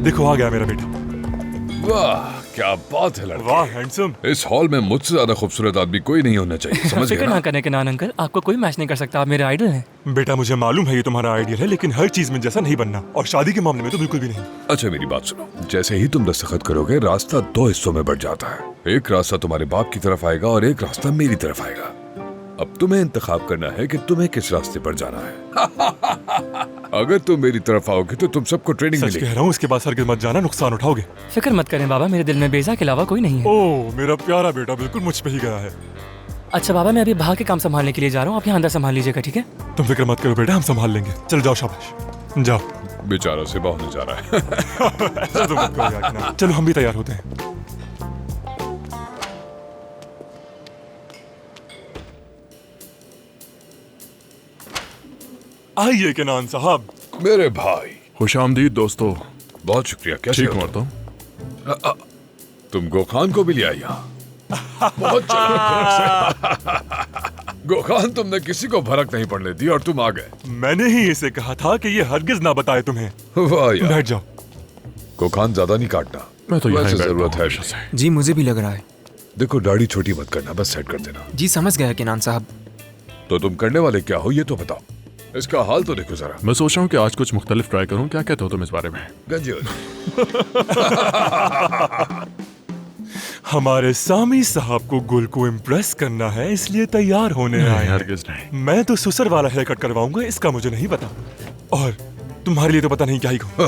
देखो आ गया मेरा बेटा। वाह क्या बात है लड़के। वाह हैंडसम। इस हॉल में मुझसे ज्यादा खूबसूरत आदमी कोई नहीं होना चाहिए, समझ फिक्र गए ना ना? करने के नान अंकल, आपको कोई मैच नहीं कर सकता, आप मेरे आइडल हैं। बेटा मुझे मालूम है ये तुम्हारा आइडियल है, लेकिन हर चीज में जैसा नहीं बनना, और शादी के मामले में तो बिल्कुल भी नहीं। अच्छा मेरी बात सुनो, जैसे ही तुम दस्तखत करोगे रास्ता 2 हिस्सों में बढ़ जाता है। एक रास्ता तुम्हारे बाप की तरफ आएगा और एक रास्ता मेरी तरफ आएगा। अब तुम्हें इंतखाब करना है कि तुम्हें किस रास्ते पर जाना है। अगर तुम मेरी तरफ आओगे तो तुम सबको ट्रेनिंग सच मिलेगी। कह रहा हूँ, इसके बाद हरगिज़ मत जाना, नुकसान उठाओगे। फिक्र मत करें बाबा, मेरे दिल में बेजा के अलावा कोई नहीं है। ओह मेरा प्यारा बेटा बिल्कुल मुझ पे ही गया है। अच्छा बाबा, मैं अभी भाग के काम संभालने के लिए जा रहा हूँ, आप यहाँ अंदर संभाल लीजिएगा, ठीक है? तुम फिक्र मत करो बेटा, हम संभाल लेंगे। चल जाओ, शाबाश जाओ। बेचारा से होने जा रहा है। ऐसा तो मत करो यार, ना। चलो हम भी तैयार होते हैं। आइए केनान साहब। मेरे भाई खुशामदीद दोस्तों। बहुत शुक्रिया। कैसे ठीक हो हूँ तुम? तो तुम गोखान को भी ले आया। बहुत गोखान, तुमने किसी को भड़क नहीं पड़ने दी और तुम आ गए। मैंने ही इसे कहा था कि ये हरगिज ना बताए तुम्हें। वाह यार। बैठ जाओ। गोखान ज्यादा नहीं काटना, मैं तो यहाँ वैसे ही बैठता जरूरत हूँ है। हमेशा से। जी मुझे भी लग रहा है। देखो दाढ़ी छोटी मत करना, बस सेट कर देना। जी समझ गया केनान साहब। तो तुम करने वाले क्या हो ये तो बताओ। इसका हाल तो देखो जरा। मैं सोच रहा हूँ कि आज कुछ मुख्तलिफ ट्राई करूँ। क्या कहते हो तुम इस बारे में? गंजी हो हमारे सामी साहब को गुल को इम्प्रेस करना है, इसलिए तैयार होने आए हैं। हरगिज़ नहीं। मैं तो सुसर वाला हेयर कट करवाऊंगा, इसका मुझे नहीं पता। और तुम्हारे लिए तो पता नहीं क्या ही कहूं।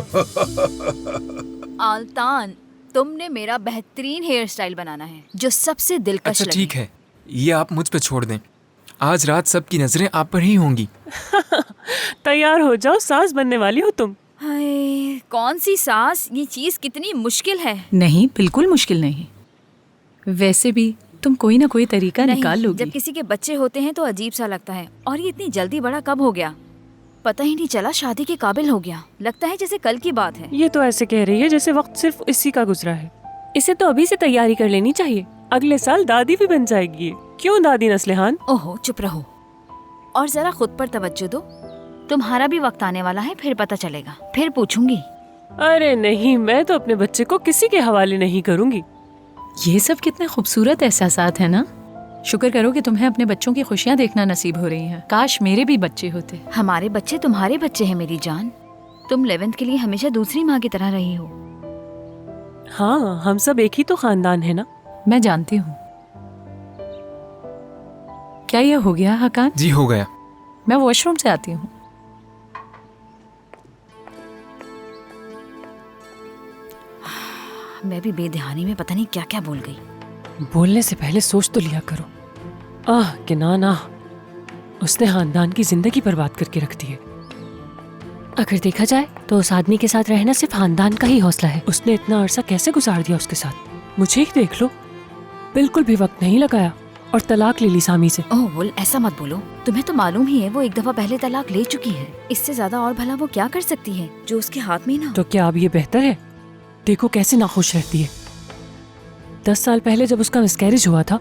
आल्तान, तुमने मेरा बेहतरीन हेयर स्टाइल बनाना है जो सबसे दिलकश अच्छा लगे। ठीक है, ये आप मुझ पे छोड़ दें। आज रात सबकी नजरें आप पर ही होंगी। तैयार हो जाओ, सास बनने वाली हो तुम। हाय, कौन सी सास, ये चीज कितनी मुश्किल है। नहीं, बिल्कुल मुश्किल नहीं। वैसे भी तुम कोई ना कोई तरीका निकाल नहीं, लोगी। जब किसी के बच्चे होते हैं तो अजीब सा लगता है, और ये इतनी जल्दी बड़ा कब हो गया, पता ही नहीं चला। शादी के काबिल हो गया, लगता है जैसे कल की बात है। ये तो ऐसे कह रही है जैसे वक्त सिर्फ इसी का गुजरा है। इसे तो अभी से तैयारी कर लेनी चाहिए, अगले साल दादी भी बन जाएगी ये। क्यों दादी नस्लेहान? ओहो चुप रहो और जरा खुद पर तवज्जो दो। तुम्हारा भी वक्त आने वाला है, फिर पता चलेगा, फिर पूछूंगी। अरे नहीं, मैं तो अपने बच्चे को किसी के हवाले नहीं करूंगी। ये सब कितने खूबसूरत एहसासात है ना। शुक्र करो कि तुम्हें अपने बच्चों की खुशियाँ देखना नसीब हो रही हैं। काश मेरे भी बच्चे होते। हमारे बच्चे तुम्हारे बच्चे हैं मेरी जान। तुम 11th के लिए हमेशा दूसरी माँ की तरह रही हो। हाँ, हम सब एक ही तो खानदान है ना। मैं जानती हूँ। क्या ये हो गया हकान? जी हो गया। मैं वॉशरूम से आती हूँ। मैं भी बेध्यानी में पता नहीं क्या क्या बोल गई। बोलने से पहले सोच तो लिया करो। आह कि ना, उसने खानदान की जिंदगी बर्बाद करके रख दी है। अगर देखा जाए तो उस आदमी के साथ रहना सिर्फ खानदान का ही हौसला है। उसने इतना अरसा कैसे गुजार दिया उसके साथ। मुझे ही देख लो, बिल्कुल भी वक्त नहीं लगाया और तलाक ले ली सामी से। ओह बोल, ऐसा मत बोलो। तुम्हें तो मालूम ही है वो एक दफा पहले तलाक ले चुकी है। इससे ज्यादा और भला वो क्या कर सकती है जो उसके हाथ में ना। तो क्या अब ये बेहतर है? देखो कैसे नाखुश रहती है। 10 साल पहले जब उसका मिसकैरेज हुआ था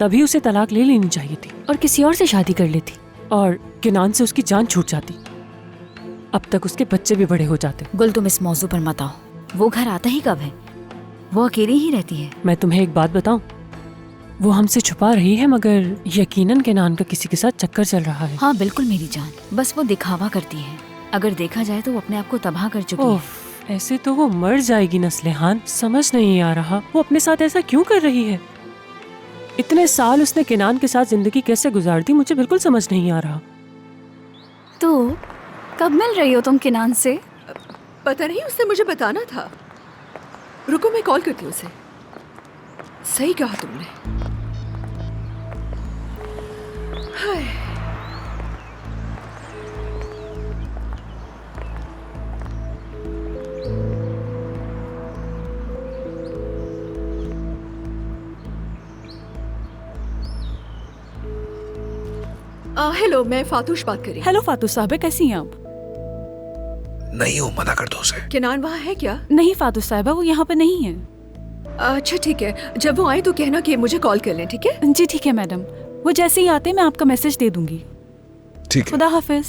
तभी उसे तलाक ले लेनी चाहिए थी और किसी और से शादी कर लेती, और किनान से उसकी जान छूट जाती। अब तक उसके बच्चे भी बड़े हो जाते। गुल तुम इस मौजू पर मत आओ। वो घर आता ही कब है? वो अकेली ही रहती है। मैं तुम्हें एक बात बताऊं, वो हमसे छुपा रही है, मगर यकीनन किनान का किसी के साथ चक्कर चल रहा है। हाँ बिल्कुल मेरी जान, बस वो दिखावा करती है। अगर देखा जाए तो वो अपने आप को तबाह कर चुकी है। ऐसे तो वो मर जाएगी नस्लेहान। समझ नहीं आ रहा वो अपने साथ ऐसा क्यों कर रही है। इतने साल उसने किनान के साथ जिंदगी कैसे गुजार दी, मुझे बिल्कुल समझ नहीं आ रहा। तो कब मिल रही हो तुम किनान से? पता नहीं, उसने मुझे बताना था। रुको मैं कॉल करती हूँ उसे। सही कहा तुमने। हाय। हेलो, मैं फातूश बात कर रही हूँ। हेलो फातू साहब, कैसी हैं आप? नहीं हो, मना कर दो उसे। किनान वहाँ है क्या? नहीं फातू साहबा, वो यहाँ पे नहीं है। अच्छा ठीक है, जब वो आए तो कहना कि मुझे कॉल कर लें, ठीक है? जी ठीक है मैडम, वो जैसे ही आते मैं आपका मैसेज दे दूंगी। ठीक है। खुदा हाफिज।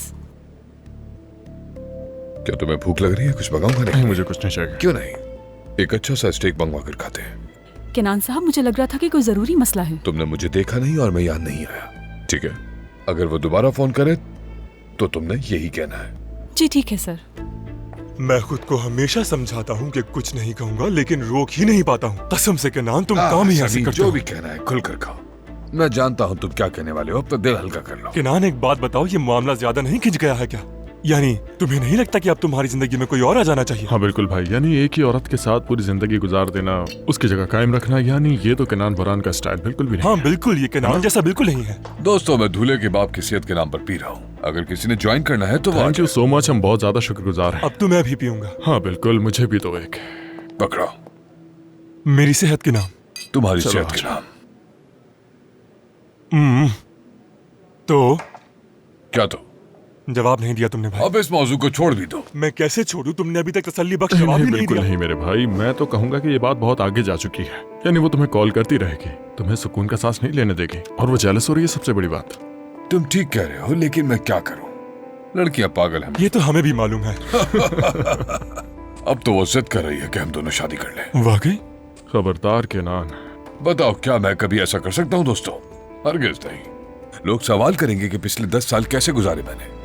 क्या तुम्हें भूख लग रही है? कुछ मंगाऊंगा? नहीं, नहीं मुझे कुछ नहीं चाहिए। क्यों नहीं, एक अच्छा सा स्टेक मंगवा कर खाते हैं। केनान साहब, मुझे लग रहा था कि कोई जरूरी मसला है। तुमने मुझे देखा नहीं और मैं याद नहीं आया, ठीक है? अगर वो दोबारा फोन करे तो तुमने यही कहना है। जी ठीक है सर। मैं खुद को हमेशा समझाता हूँ कि कुछ नहीं कहूंगा, लेकिन रोक ही नहीं पाता हूँ। कसम से केनान, तुम काम ही ऐसे समीर, करते जो हो। भी कहना है खुलकर खाओ। मैं जानता हूँ तुम क्या कहने वाले हो, अब तो दिल हल्का कर लो। केनान, एक बात बताओ, ये मामला ज्यादा नहीं खिंच गया है क्या? यानी तुम्हें नहीं लगता कि अब तुम्हारी जिंदगी में कोई और आ जाना चाहिए? हाँ बिल्कुल भाई, यानी एक ही औरत के साथ पूरी जिंदगी गुजार देना, उसकी जगह कायम रखना, यानी ये तो केनान बरान का स्टाइल बिल्कुल भी नहीं हाँ है। बिल्कुल, ये केनान जैसा बिल्कुल नहीं है। दोस्तों, मैं दूल्हे के बाप की सेहत के नाम पर पी रहा हूँ। अगर किसी ने ज्वाइन करना है तो वो आ थैंक यू जाए। सो मच, हम बहुत ज्यादा शुक्रगुजार हैं। अब तो मैं भी पीऊंगा। हाँ बिल्कुल, मुझे भी दो एक। पकड़ो, मेरी सेहत के नाम। तुम्हारी चलो, सेहत के अच्छा। नाम। तो क्या तो? जवाब नहीं दिया तुमने भाई। अब इस मौजू को छोड़ भी दो। मैं कैसे छोड़ू? तुमने अभी तक तसल्ली बख्श नहीं, जवाब नहीं ही नहीं बिल्कुल दिया। नहीं मेरे भाई, मैं तो कहूंगा कि ये बात बहुत आगे जा चुकी है। यानी वो तुम्हें कॉल करती रहेगी, तुम्हें सुकून का सांस नहीं लेने देगी, और वो जेलस हो रही है, सबसे बड़ी बात। तुम ठीक कह रहे हो, लेकिन मैं क्या करूं? लड़कियां पागल हैं। ये तो हमें भी मालूम है। अब तो वो जिद कर रही है कि हम दोनों शादी कर लें। वाकई? खबरदार केनान। बताओ, क्या मैं कभी ऐसा कर सकता हूं दोस्तों? हरगिज नहीं। लोग सवाल करेंगे कि पिछले 10 साल कैसे गुजारे मैंने।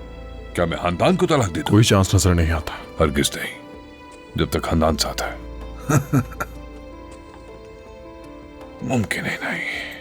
क्या मैं खानदान को तलाक दे दूं? कोई चांस नजर नहीं आता। हरगिज नहीं, जब तक खानदान साथ है। मुमकिन ही नहीं।